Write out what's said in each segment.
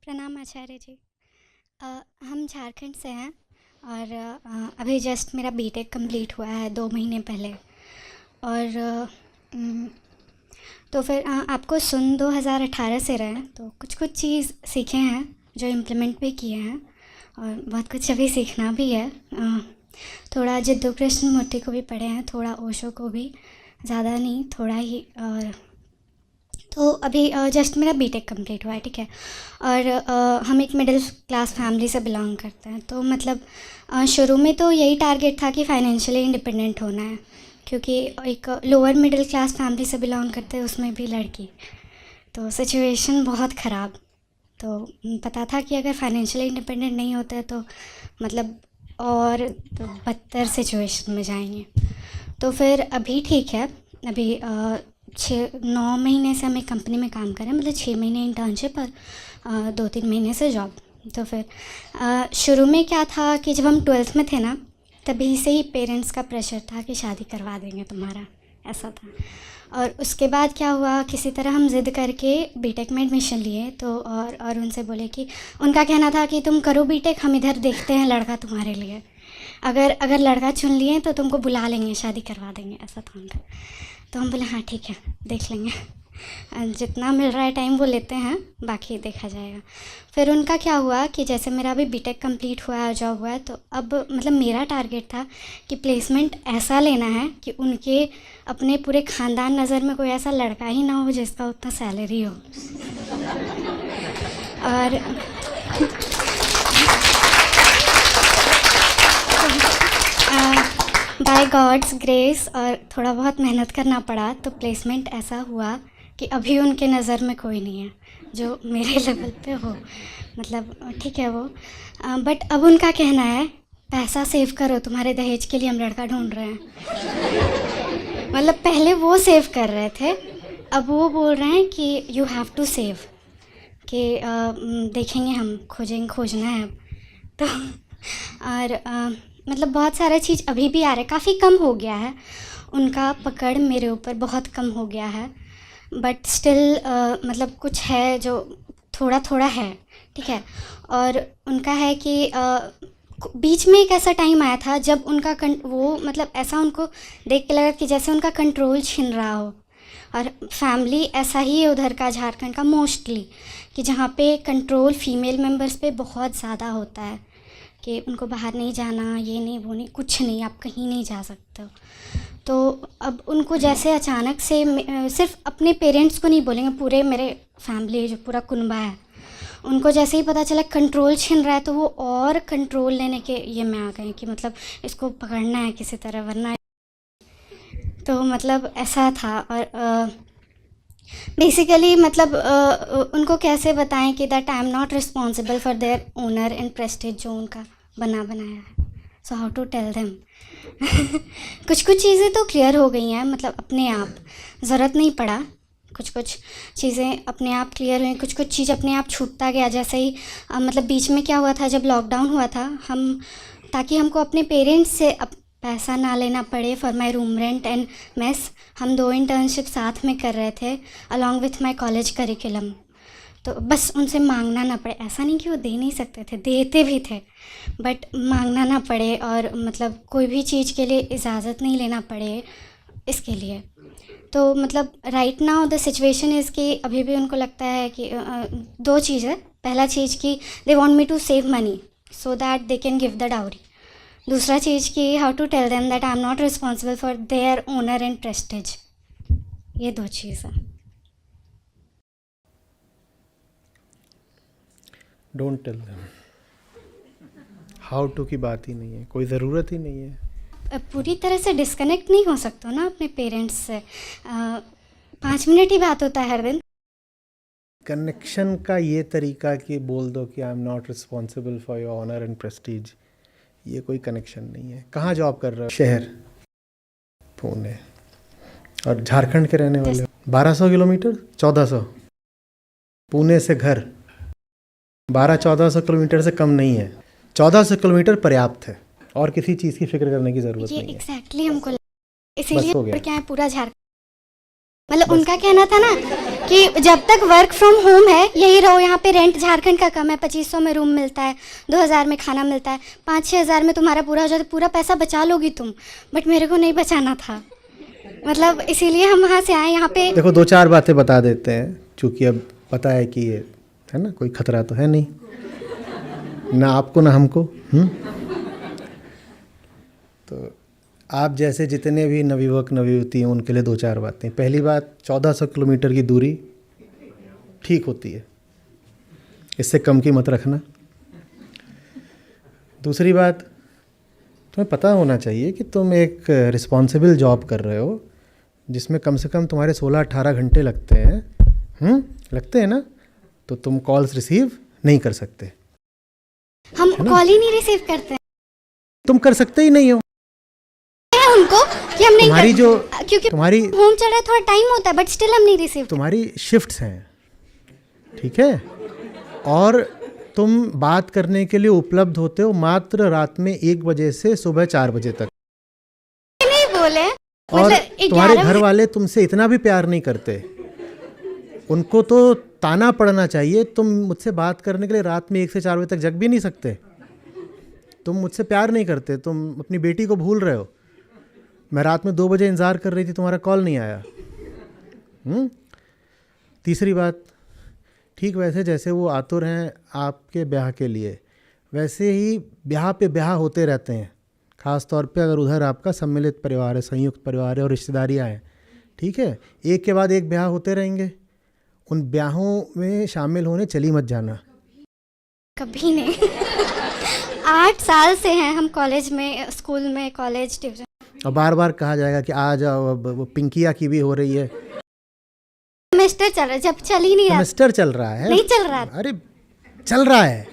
प्रणाम आचार्य जी। हम झारखंड से हैं और अभी जस्ट मेरा बीटेक कंप्लीट हुआ है 2 महीने पहले। और तो फिर आपको सुन 2018 से रहे हैं, तो कुछ कुछ चीज़ सीखे हैं जो इम्प्लीमेंट भी किए हैं और बहुत कुछ अभी सीखना भी है। थोड़ा जिद्दू कृष्णमूर्ति को भी पढ़े हैं, थोड़ा ओशो को भी, ज़्यादा नहीं, थोड़ा ही। और तो अभी जस्ट मेरा बीटेक कंप्लीट हुआ है, ठीक है। और हम एक मिडिल क्लास फैमिली से बिलोंग करते हैं, तो मतलब शुरू में तो यही टारगेट था कि फाइनेंशियली इंडिपेंडेंट होना है, क्योंकि एक लोअर मिडिल क्लास फैमिली से बिलोंग करते हैं, उसमें भी लड़की, तो सिचुएशन बहुत ख़राब। तो पता था कि अगर फाइनेंशियली इंडिपेंडेंट नहीं होते तो मतलब और तो बदतर सिचुएशन में जाएंगे। तो फिर अभी ठीक है, अभी 6-9 महीने से हम एक कंपनी में काम कर रहे हैं, मतलब 6 महीने इंटर्नशिप और 2-3 महीने से जॉब। तो फिर शुरू में क्या था कि जब हम 12th में थे ना, तभी से ही पेरेंट्स का प्रेशर था कि शादी करवा देंगे तुम्हारा, ऐसा था। और उसके बाद क्या हुआ, किसी तरह हम ज़िद करके बीटेक में एडमिशन लिए। तो और उनसे बोले कि उनका कहना था कि तुम करो बीटेक, हम इधर देखते हैं लड़का तुम्हारे लिए, अगर लड़का चुन लिए तो तुमको बुला लेंगे, शादी करवा देंगे, ऐसा था उनका। तो हम बोले हाँ ठीक है, देख लेंगे, जितना मिल रहा है टाइम वो लेते हैं, बाकी देखा जाएगा। फिर उनका क्या हुआ कि जैसे मेरा अभी बीटेक कंप्लीट हुआ है, जॉब हुआ है, तो अब मतलब मेरा टारगेट था कि प्लेसमेंट ऐसा लेना है कि उनके अपने पूरे ख़ानदान नज़र में कोई ऐसा लड़का ही ना हो जिसका उतना सैलरी हो। और बाय गॉड्स ग्रेस और थोड़ा बहुत मेहनत करना पड़ा, तो प्लेसमेंट ऐसा हुआ कि अभी उनके नज़र में कोई नहीं है जो मेरे लेवल पे हो, मतलब ठीक है वो। बट अब उनका कहना है पैसा सेव करो, तुम्हारे दहेज के लिए हम लड़का ढूंढ रहे हैं। मतलब पहले वो सेव कर रहे थे, अब वो बोल रहे हैं कि यू हैव टू सेव, कि देखेंगे, हम खोजना है अब। तो और मतलब बहुत सारा चीज़ अभी भी आ रहा है, काफ़ी कम हो गया है उनका पकड़ मेरे ऊपर, बहुत कम हो गया है। बट स्टिल मतलब कुछ है जो थोड़ा थोड़ा है, ठीक है। और उनका है कि बीच में एक ऐसा टाइम आया था जब उनका वो मतलब ऐसा उनको देख के लगा कि जैसे उनका कंट्रोल छिन रहा हो। और फैमिली ऐसा ही है उधर का, झारखंड का मोस्टली, कि जहाँ पे कंट्रोल फीमेल मेंबर्स पे बहुत ज़्यादा होता है, कि उनको बाहर नहीं जाना, ये नहीं वो नहीं, कुछ नहीं, आप कहीं नहीं जा सकते हो। तो अब उनको जैसे अचानक से सिर्फ अपने पेरेंट्स को नहीं बोलेंगे, पूरे मेरे फैमिली जो पूरा कुनबा है, उनको जैसे ही पता चला कंट्रोल छिन रहा है, तो वो और कंट्रोल लेने के ये में आ गए कि मतलब इसको पकड़ना है किसी तरह, वरना। तो मतलब ऐसा था। और बेसिकली मतलब उनको कैसे बताएं कि that I am not responsible for their honour and prestige जो उनका बनाया है। So how to tell them. कुछ कुछ चीज़ें तो क्लियर हो गई हैं, मतलब अपने आप, ज़रूरत नहीं पड़ा, कुछ कुछ चीज़ें अपने आप क्लियर हुई, कुछ कुछ चीज़ अपने आप छूटता गया। जैसे ही मतलब बीच में क्या हुआ था, जब लॉकडाउन हुआ था, हम ताकि हमको अपने पेरेंट्स से पैसा ना लेना पड़े for my room rent and mess, हम 2 इंटर्नशिप साथ में कर रहे थे along with my college curriculum. तो बस उनसे मांगना ना पड़े, ऐसा नहीं कि वो दे नहीं सकते थे, देते भी थे, बट मांगना ना पड़े, और मतलब कोई भी चीज़ के लिए इजाज़त नहीं लेना पड़े, इसके लिए। तो मतलब right now the situation is कि अभी भी उनको लगता है कि 2 चीज़ है। पहला चीज़ कि they want me to save money so that they can give the dowry. दूसरा चीज़ कि how to tell them that I am not responsible for their honour and prestige. ये 2 चीज़ है। Don't tell them, how to की बात ही नहीं है, कोई ज़रूरत ही नहीं है। पूरी तरह से डिस्कनेक्ट नहीं हो सकते ना अपने पेरेंट्स से, 5 मिनट ही बात होता है हर दिन। कनेक्शन का ये तरीका कि बोल दो कि I am not responsible for your honour and prestige, ये कोई कनेक्शन नहीं है। कहाँ जॉब कर रहे हो? शहर पुणे, और झारखंड के रहने वाले हो। 1200 किलोमीटर, 1400 पुणे से घर, 1200-1400 किलोमीटर से कम नहीं है। 1400 किलोमीटर पर्याप्त है, और किसी चीज़ की फिक्र करने की ज़रूरत नहीं है। एग्जैक्टली हमको बस हो इसीलिए गया। क्या है पूरा झारखंड, मतलब उनका कहना था ना कि जब तक वर्क फ्रॉम होम है यही रहो, यहाँ पे रेंट झारखंड का कम है, 2500 में रूम मिलता है, 2000 में खाना मिलता है, 5-6 हज़ार में तुम्हारा पूरा हो जाता है, पूरा पैसा बचा लोगी तुम। बट मेरे को नहीं बचाना था, मतलब इसीलिए हम वहाँ से आए यहाँ पे। देखो 2-4 बातें बता देते हैं, चूँकि अब पता है कि ये है ना, कोई खतरा तो है नहीं ना आपको ना हमको। तो आप जैसे जितने भी नवयुवक नवयुवती हैं उनके लिए 2-4 बातें। पहली बात, 1400 किलोमीटर की दूरी ठीक होती है, इससे कम की मत रखना। दूसरी बात, तुम्हें पता होना चाहिए कि तुम एक रिस्पॉन्सिबल जॉब कर रहे हो जिसमें कम से कम तुम्हारे 16-18 घंटे लगते हैं। लगते हैं ना, तो तुम कॉल्स रिसीव नहीं कर सकते। हम कॉल ही नहीं रिसीव करते हैं। तुम कर सकते ही नहीं हो उनको कि हम नहीं तुम्हारी जो क्योंकि तुम्हारी होम चल रहा है, थोड़ा टाइम होता है, बट स्टिल हम नहीं रिसीव। तुम्हारी शिफ्ट्स हैं, ठीक है, और तुम बात करने के लिए उपलब्ध होते हो मात्र रात में 1 बजे से सुबह 4 बजे तक। नहीं बोले, और मतलब तुम्हारे 11 घर वाले तुमसे इतना भी प्यार नहीं करते, उनको तो ताना पड़ना चाहिए। तुम मुझसे बात करने के लिए रात में 1 से 4 बजे तक जग भी नहीं सकते। तुम मुझसे प्यार नहीं करते, तुम अपनी बेटी को भूल रहे हो। मैं रात में 2 बजे इंतज़ार कर रही थी, तुम्हारा कॉल नहीं आया। तीसरी बात, ठीक वैसे जैसे वो आतुर हैं आपके ब्याह के लिए, वैसे ही ब्याह पे ब्याह होते रहते हैं, ख़ास तौर पे अगर उधर आपका सम्मिलित परिवार है, संयुक्त परिवार है और रिश्तेदारियाँ हैं, ठीक है। एक के बाद एक ब्याह होते रहेंगे, उन ब्याहों में शामिल होने चली मत जाना। कभी नहीं। 8 साल से हैं हम कॉलेज में, स्कूल में, कॉलेज ट्यूशन। और बार बार कहा जाएगा कि आ जाओ, अब वो पिंकिया की भी हो रही है। सेमेस्टर चल रहा है, जब चल ही नहीं रहा। सेमेस्टर चल रहा है? नहीं चल रहा। अरे चल रहा है,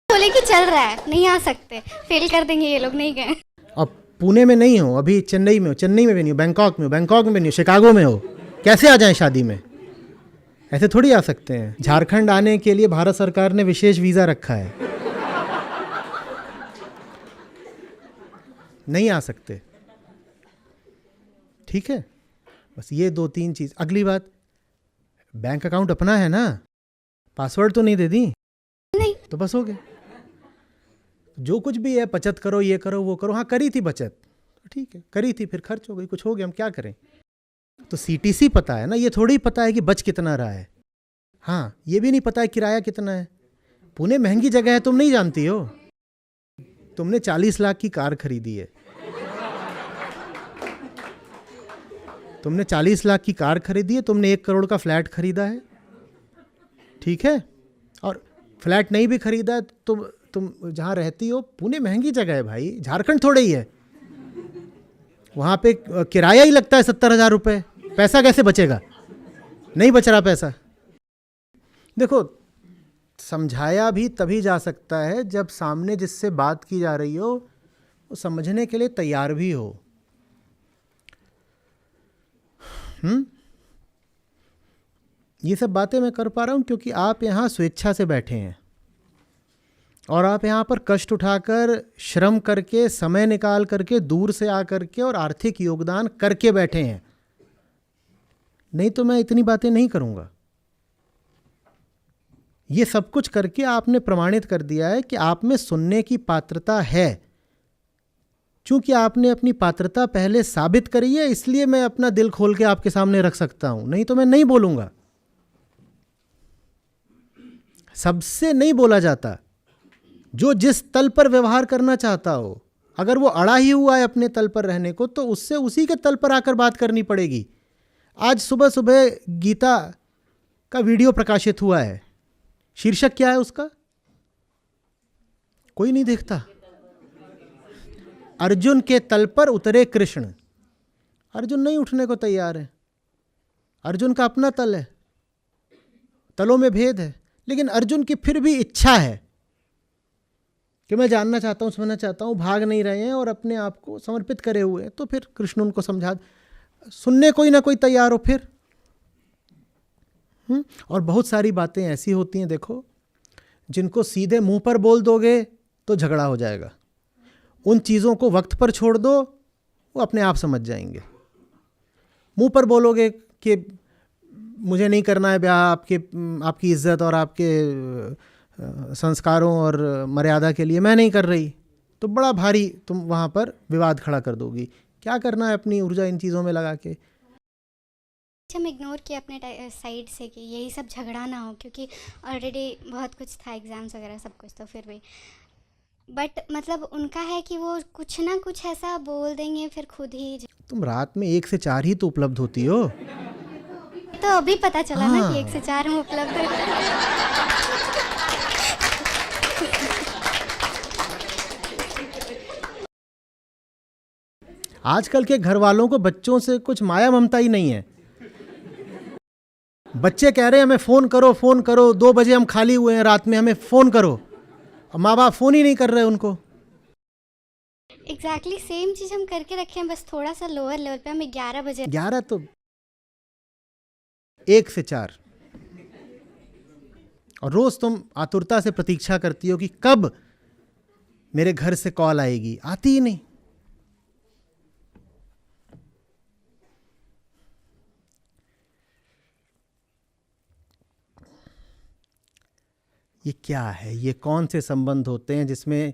बोले कि चल रहा है, नहीं आ सकते, फेल कर देंगे ये लोग, नहीं गए। अब पुणे में नहीं हो, अभी चेन्नई में हो, चेन्नई में भी नहीं हो, बैंकॉक में हो, बैंकॉक में भी नहीं हो, शिकागो में हो, कैसे आ जाएं शादी में? ऐसे थोड़ी आ सकते हैं। झारखंड आने के लिए भारत सरकार ने विशेष वीज़ा रखा है, नहीं आ सकते, ठीक है। बस ये 2-3 चीज़। अगली बात, बैंक अकाउंट अपना है ना, पासवर्ड तो नहीं दे दी? नहीं। तो बस हो गया। जो कुछ भी है, बचत करो, ये करो, वो करो। हाँ करी थी बचत, ठीक है, करी थी, फिर खर्च हो गई, कुछ हो गया, हम क्या करें। तो सीटीसी पता है ना, ये थोड़ी ही पता है कि बच कितना रहा है। हाँ, ये भी नहीं पता है किराया कितना है। पुणे महंगी जगह है, तुम नहीं जानती हो। तुमने 40 लाख की कार खरीदी है, तुमने 40 लाख की कार खरीदी है, तुमने 1 करोड़ का फ्लैट खरीदा है, ठीक है। और फ्लैट नहीं भी खरीदा है, तुम जहाँ रहती हो, पुणे महंगी जगह है भाई, झारखंड थोड़ा ही है। वहाँ पे किराया ही लगता है 70,000 रुपये, पैसा कैसे बचेगा? नहीं बच रहा पैसा। देखो, समझाया भी तभी जा सकता है जब सामने जिससे बात की जा रही हो वो समझने के लिए तैयार भी हो। ये सब बातें मैं कर पा रहा हूँ क्योंकि आप यहाँ स्वेच्छा से बैठे हैं और आप यहाँ पर कष्ट उठाकर, श्रम करके, समय निकाल करके, दूर से आकर के और आर्थिक योगदान करके बैठे हैं। नहीं तो मैं इतनी बातें नहीं करूँगा। ये सब कुछ करके आपने प्रमाणित कर दिया है कि आप में सुनने की पात्रता है। चूंकि आपने अपनी पात्रता पहले साबित करी है, इसलिए मैं अपना दिल खोल के आपके सामने रख सकता हूं, नहीं तो मैं नहीं बोलूंगा। सबसे नहीं बोला जाता। जो जिस तल पर व्यवहार करना चाहता हो, अगर वो अड़ा ही हुआ है अपने तल पर रहने को, तो उससे उसी के तल पर आकर बात करनी पड़ेगी। आज सुबह सुबह गीता का वीडियो प्रकाशित हुआ है, शीर्षक क्या है उसका? कोई नहीं देखता। अर्जुन के तल पर उतरे कृष्ण। अर्जुन नहीं उठने को तैयार है। अर्जुन का अपना तल है, तलों में भेद है, लेकिन अर्जुन की फिर भी इच्छा है कि मैं जानना चाहता हूं, समझना चाहता हूं। भाग नहीं रहे हैं और अपने आप को समर्पित करे हुए हैं। तो फिर कृष्ण उनको समझा, सुनने कोई ना कोई तैयार हो फिर। और बहुत सारी बातें ऐसी होती हैं, देखो, जिनको सीधे मुंह पर बोल दोगे तो झगड़ा हो जाएगा। उन चीज़ों को वक्त पर छोड़ दो, वो अपने आप समझ जाएंगे। मुंह पर बोलोगे कि मुझे नहीं करना है ब्याह आपकी इज्जत और आपके संस्कारों और मर्यादा के लिए, मैं नहीं कर रही, तो बड़ा भारी तुम वहाँ पर विवाद खड़ा कर दोगी। क्या करना है अपनी ऊर्जा इन चीज़ों में लगा के? हम इग्नोर किया अपने साइड से कि यही सब झगड़ा ना हो, क्योंकि ऑलरेडी बहुत कुछ था, एग्ज़ाम्स वगैरह सब कुछ, तो फिर भी बट मतलब उनका है कि वो कुछ ना कुछ ऐसा बोल देंगे फिर खुद ही। तुम रात में 1 से 4 ही तो उपलब्ध होती हो। तो अभी पता चला ना कि हाँ। 1 से 4 में उपलब्ध है। आजकल के घर वालों को बच्चों से कुछ माया ममता ही नहीं है। बच्चे कह रहे हैं हमें फ़ोन करो, 2 बजे हम खाली हुए हैं रात में, हमें फ़ोन करो, और माँ बाप फ़ोन ही नहीं कर रहे उनको। एग्जैक्टली सेम चीज़ हम करके रखे हैं, बस थोड़ा सा लोअर लेवल पे। हमें 11 बजे 11 तो 1 से 4, और रोज़ तुम आतुरता से प्रतीक्षा करती हो कि कब मेरे घर से कॉल आएगी, आती ही नहीं। ये क्या है? ये कौन से संबंध होते हैं जिसमें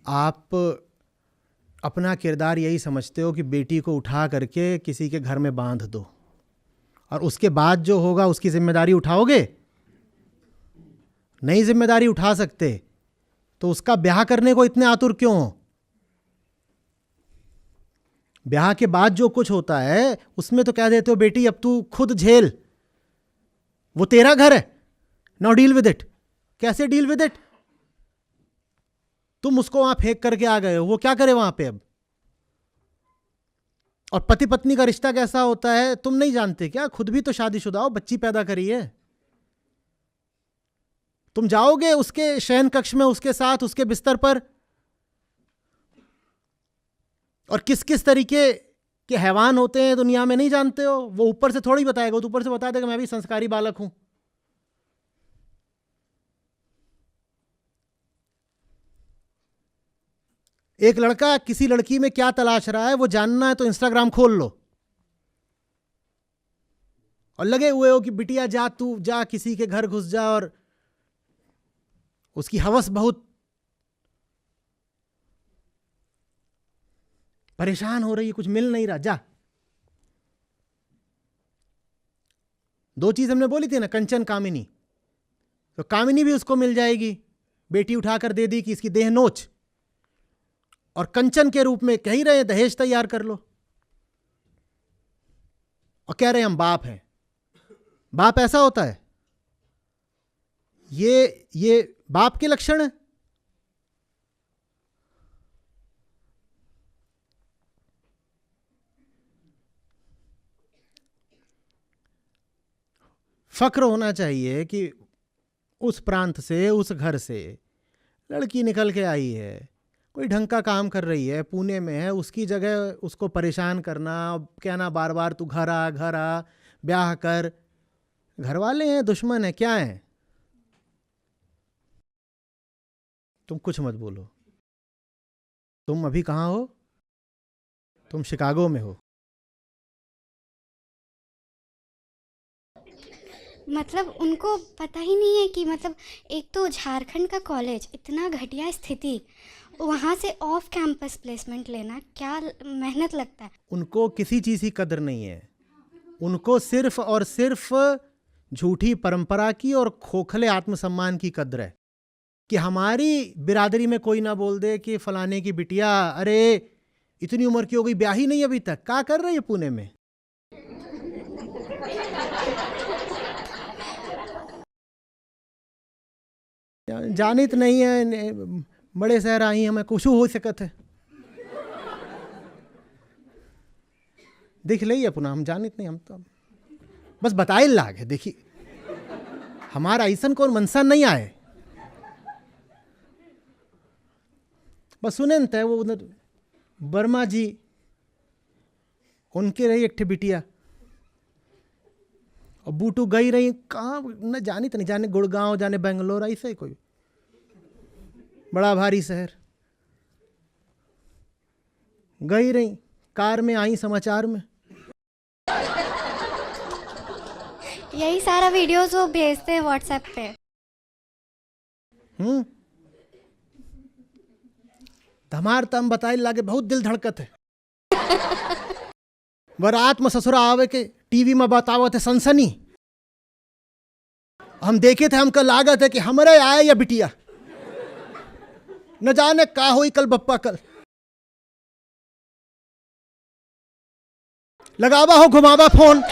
आप अपना किरदार यही समझते हो कि बेटी को उठा करके किसी के घर में बांध दो, और उसके बाद जो होगा उसकी जिम्मेदारी उठाओगे? नहीं जिम्मेदारी उठा सकते तो उसका ब्याह करने को इतने आतुर क्यों हो? ब्याह के बाद जो कुछ होता है उसमें तो कह देते हो बेटी अब तू खुद झेल, वो तेरा घर है, नाउ डील विद इट। कैसे डील विद इट? तुम उसको वहां फेंक करके आ गए हो, वो क्या करे वहां पे अब? और पति पत्नी का रिश्ता कैसा होता है तुम नहीं जानते क्या? खुद भी तो शादीशुदा हो, बच्ची पैदा करी है। तुम जाओगे उसके शयन कक्ष में उसके साथ, उसके बिस्तर पर, और किस किस तरीके के हैवान होते हैं दुनिया में नहीं जानते हो? वो ऊपर से थोड़ी बताएगा, वो तो ऊपर से बता देगा मैं भी संस्कारी बालक हूं। एक लड़का किसी लड़की में क्या तलाश रहा है वो जानना है तो इंस्टाग्राम खोल लो, और लगे हुए हो कि बिटिया जा, तू जा किसी के घर घुस जा, और उसकी हवस बहुत परेशान हो रही है, कुछ मिल नहीं रहा, जा। 2 चीज हमने बोली थी ना, कंचन कामिनी, तो कामिनी भी उसको मिल जाएगी, बेटी उठाकर दे दी कि इसकी देह नोच, और कंचन के रूप में कह ही रहे हैं दहेज तैयार कर लो, और कह रहे हैं हम बाप हैं। बाप ऐसा होता है? ये बाप के लक्षण है? फक्र होना चाहिए कि उस प्रांत से, उस घर से लड़की निकल के आई है, कोई ढंग का काम कर रही है, पुणे में है, उसकी जगह उसको परेशान करना, कहना बार बार तू घर आ, ब्याह कर। घर वाले हैं, दुश्मन है, क्या है? तुम कुछ मत बोलो। तुम अभी कहाँ हो? तुम शिकागो में हो। मतलब उनको पता ही नहीं है कि मतलब एक तो झारखंड का कॉलेज, इतना घटिया स्थिति, वहाँ से ऑफ कैंपस प्लेसमेंट लेना, क्या मेहनत लगता है। उनको किसी चीज़ की कदर नहीं है, उनको सिर्फ और सिर्फ झूठी परंपरा की और खोखले आत्मसम्मान की कदर है कि हमारी बिरादरी में कोई ना बोल दे कि फलाने की बिटिया, अरे इतनी उम्र की हो गई, ब्याह ही नहीं अभी तक, क्या कर रही है पुणे में? जानित नहीं है, बड़े शहर आई हमें कुछ हो सकत है, देख ली अपना, हम जानित नहीं, हम तो बस बताए लाग है। देखी हमारा ऐसा कौन मनसा नहीं आए, बस सुने न वो उधर वर्मा जी, उनके रही एक बिटिया, और बूटू गई रही कहाँ न जानी तो नहीं, जाने गुड़गांव, जाने बेंगलोर, ऐसे ही कोई बड़ा भारी शहर गई रही, कार में आई समाचार में। यही सारा वीडियोस वो भेजते हैं व्हाट्सएप पे। हमार तम बताए लागे बहुत दिल धड़कत है। बरात में ससुरा आवे के टीवी में बतावत है सनसनी। हम देखे थे, हमको लागत है कि हमारे आए या बिटिया, न जाने का हुई कल बप्पा कल। लगावा हो घुमावा फोन।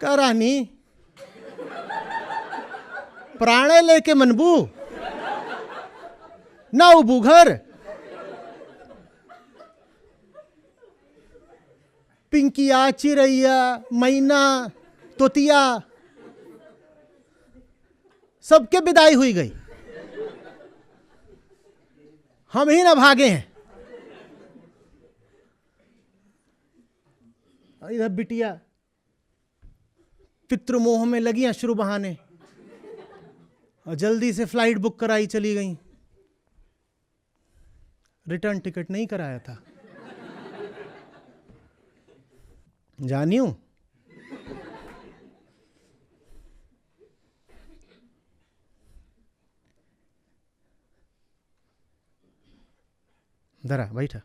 करानी प्राणे लेके मनबू ना उबू घर। पिंकिया, चिरैया, मैना, तोतिया सबके विदाई हुई गई, हम ही ना भागे हैं। इधर बिटिया पितृमोह में लगी अश्रु बहाने और जल्दी से फ्लाइट बुक कराई चली गई। रिटर्न टिकट नहीं कराया था, जानियो। जरा बैठा।